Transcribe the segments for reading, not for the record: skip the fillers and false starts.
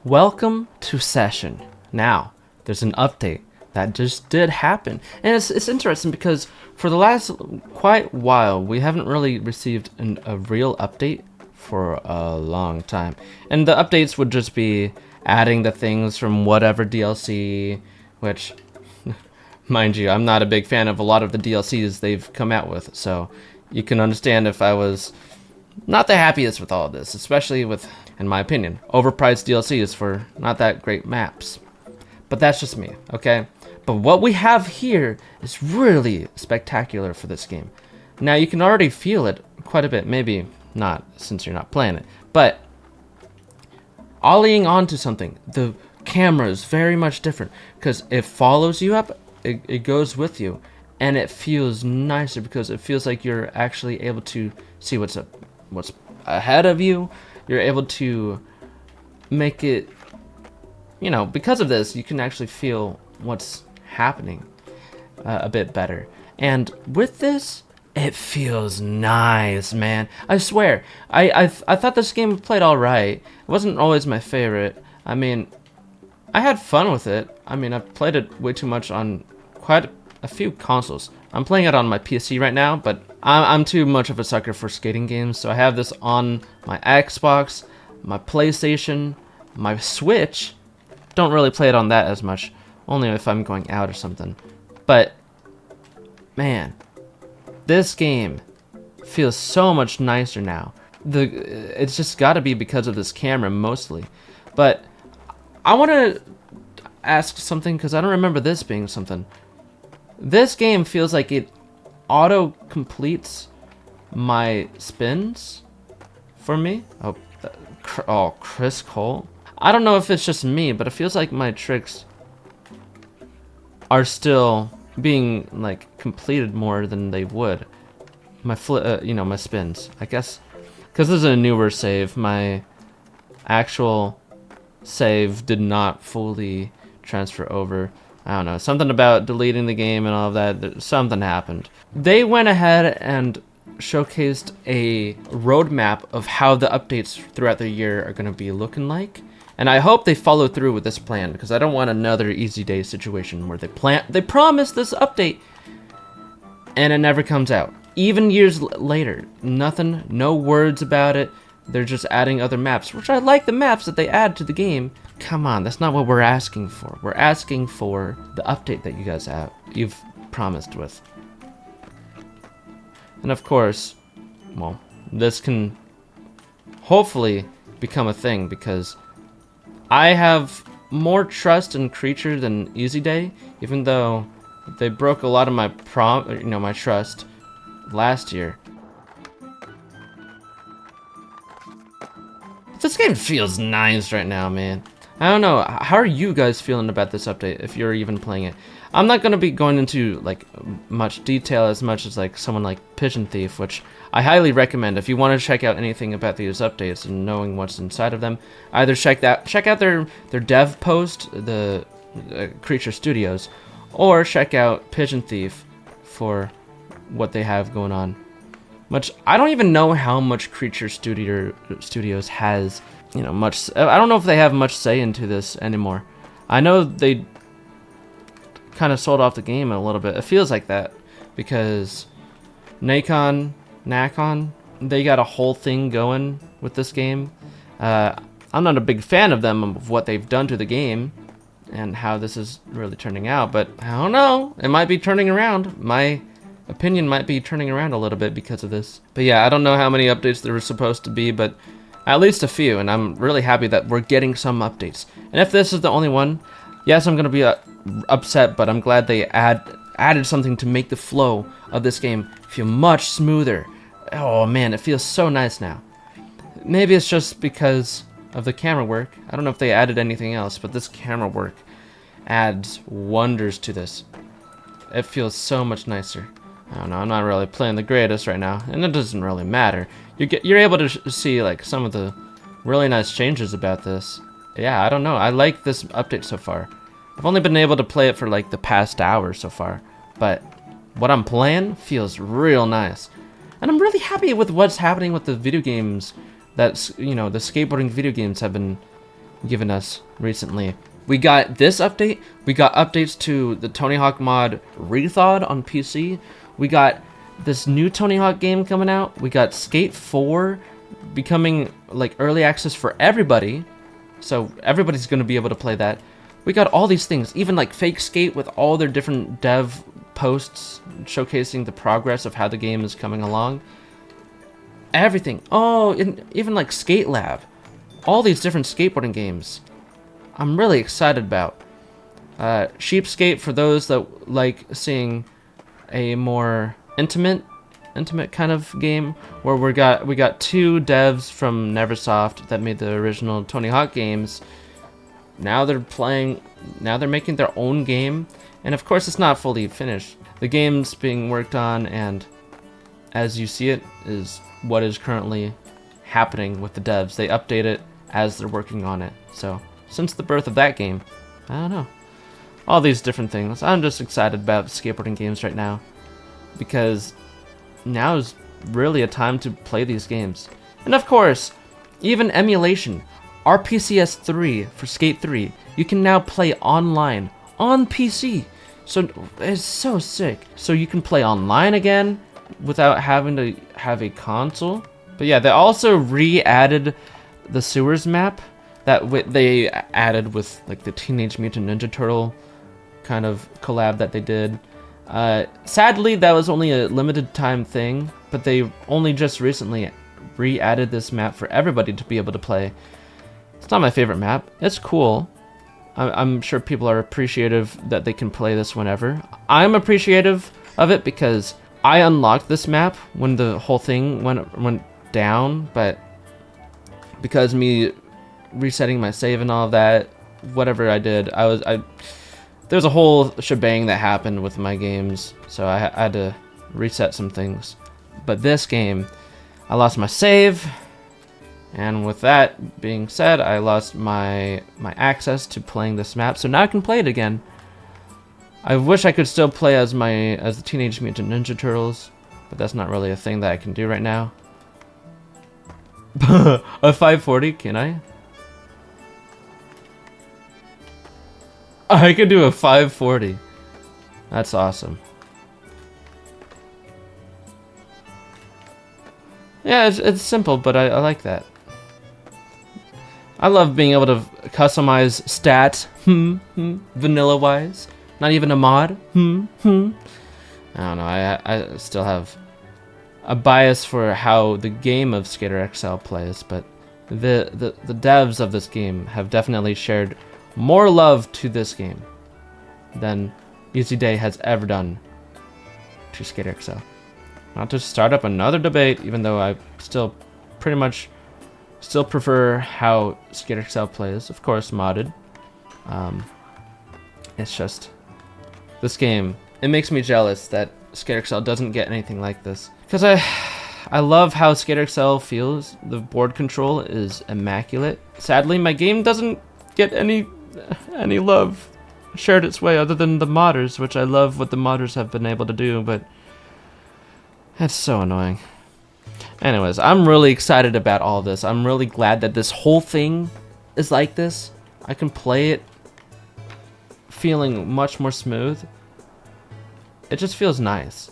Welcome to session. Now, there's an update that just did happen. And it's interesting because for the last quite while, we haven't really received a real update for a long time. And the updates would just be adding the things from whatever DLC, which, mind you, I'm not a big fan of a lot of the DLCs they've come out with. So you can understand if I was not the happiest with all of this, especially with, in my opinion, overpriced DLCs for not that great maps. But that's just me, okay? But what we have here is really spectacular for this game. Now, you can already feel it quite a bit, maybe not since you're not playing it, but ollieing onto something, the camera is very much different because it follows you up, it goes with you, and it feels nicer because it feels like you're actually able to see what's ahead of you. You're able to make it, you know, because of this, you can actually feel what's happening a bit better. And with this, it feels nice, man. I swear, I thought this game played all right. It wasn't always my favorite. I mean, I had fun with it. I mean, I've played it way too much on quite a few consoles. I'm playing it on my PC right now, but I'm too much of a sucker for skating games, so I have this on my Xbox, my PlayStation, my Switch. Don't really play it on that as much, only if I'm going out or something. But, man, this game feels so much nicer now. It's just gotta be because of this camera, mostly. But I want to ask something, because I don't remember this being something. This game feels like it auto-completes my spins for me. Oh, Chris Cole. I don't know if it's just me, but it feels like my tricks are still being like completed more than they would. My my spins. I guess because this is a newer save, my actual save did not fully transfer over. I don't know, something about deleting the game and all of that, something happened. They went ahead and showcased a roadmap of how the updates throughout the year are going to be looking like. And I hope they follow through with this plan, because I don't want another Easy Day situation where they promise this update and it never comes out. Even years later, nothing, no words about it. They're just adding other maps, which I like the maps that they add to the game. Come on, that's not what we're asking for. We're asking for the update that you guys you've promised with. And of course, well, this can hopefully become a thing, because I have more trust in Creature than Easy Day, even though they broke a lot of my my trust last year. This game feels nice right now, man. I don't know, how are you guys feeling about this update, if you're even playing it? I'm not going to be going into like much detail as much as like someone like Pigeon Thief, which I highly recommend if you want to check out anything about these updates and knowing what's inside of them. Either check out their dev post, the Creature Studios, or check out Pigeon Thief for what they have going on. Which I don't even know how much Creature Studios has, much. I don't know if they have much say into this anymore. I know they kind of sold off the game a little bit. It feels like that because Nacon, they got a whole thing going with this game. I'm not a big fan of them, of what they've done to the game and how this is really turning out, but I don't know. It might be turning around. My opinion might be turning around a little bit because of this. But yeah, I don't know how many updates there were supposed to be, but at least a few, and I'm really happy that we're getting some updates. And if this is the only one, yes, I'm gonna be upset, but I'm glad they added something to make the flow of this game feel much smoother. Oh man, it feels so nice now. Maybe it's just because of the camera work. I don't know if they added anything else, but this camera work adds wonders to this. It feels so much nicer. I don't know, I'm not really playing the greatest right now, and it doesn't really matter. You're able to see like some of the really nice changes about this. Yeah, I don't know. I like this update so far. I've only been able to play it for like the past hour so far, but what I'm playing feels real nice. And I'm really happy with what's happening with the video games that, the skateboarding video games have been given us recently. We got this update. We got updates to the Tony Hawk mod Rethawed on PC. We got this new Tony Hawk game coming out. We got Skate 4 becoming like early access for everybody. So everybody's going to be able to play that. We got all these things, even like Fake Skate with all their different dev posts showcasing the progress of how the game is coming along. Everything. Oh, and even like Skate Lab. All these different skateboarding games. I'm really excited about. Sheepskate, for those that like seeing a more intimate kind of game, where we got two devs from Neversoft that made the original Tony Hawk games. Now they're making their own game, and of course it's not fully finished. The game's being worked on, and as you see it is what is currently happening with the devs. They update it as they're working on it. So since the birth of that game, I don't know, all these different things. I'm just excited about skateboarding games right now, because now is really a time to play these games. And of course, even emulation. RPCS 3 for Skate 3, you can now play online on PC. So it's so sick. So you can play online again without having to have a console. But yeah, they also re-added the sewers map that they added with like the Teenage Mutant Ninja Turtle kind of collab that they did. Sadly, that was only a limited time thing, but they only just recently re-added this map for everybody to be able to play. It's not my favorite map. It's cool. I'm sure people are appreciative that they can play this whenever. I'm appreciative of it because I unlocked this map when the whole thing went down, but because me resetting my save and all of that, whatever I did, there's a whole shebang that happened with my games, so I had to reset some things. But this game, I lost my save, and with that being said, I lost my access to playing this map, so now I can play it again. I wish I could still play as the Teenage Mutant Ninja Turtles, but that's not really a thing that I can do right now. A 540, can I? I could do a 540. That's awesome. Yeah, it's simple, but I like that. I love being able to customize stats, vanilla-wise. Not even a mod, I don't know, I still have a bias for how the game of Skater XL plays, but the devs of this game have definitely shared more love to this game than Easy Day has ever done to Skater XL. Not to start up another debate, even though I still pretty much still prefer how Skater XL plays, of course modded. It's just this game, it makes me jealous that Skater XL doesn't get anything like this, because I love how Skater XL feels. The board control is immaculate. Sadly, my game doesn't get any love shared its way other than the modders, which I love what the modders have been able to do, but that's so annoying. Anyways, I'm really excited about all this. I'm really glad that this whole thing is like this. I can play it feeling much more smooth. It just feels nice.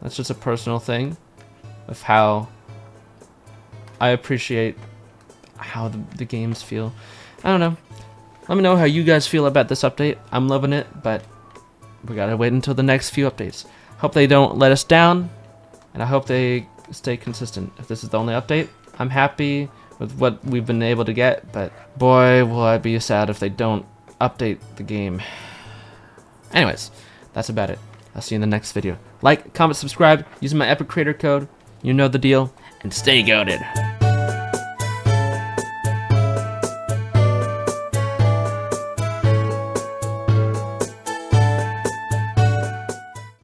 That's just a personal thing of how I appreciate how the games feel. I don't know. Let me know how you guys feel about this update. I'm loving it, but we gotta wait until the next few updates. Hope they don't let us down, and I hope they stay consistent. If this is the only update, I'm happy with what we've been able to get, but boy, will I be sad if they don't update the game. Anyways, that's about it. I'll see you in the next video. Like, comment, subscribe, using my Epic Creator Code. You know the deal, and stay goated.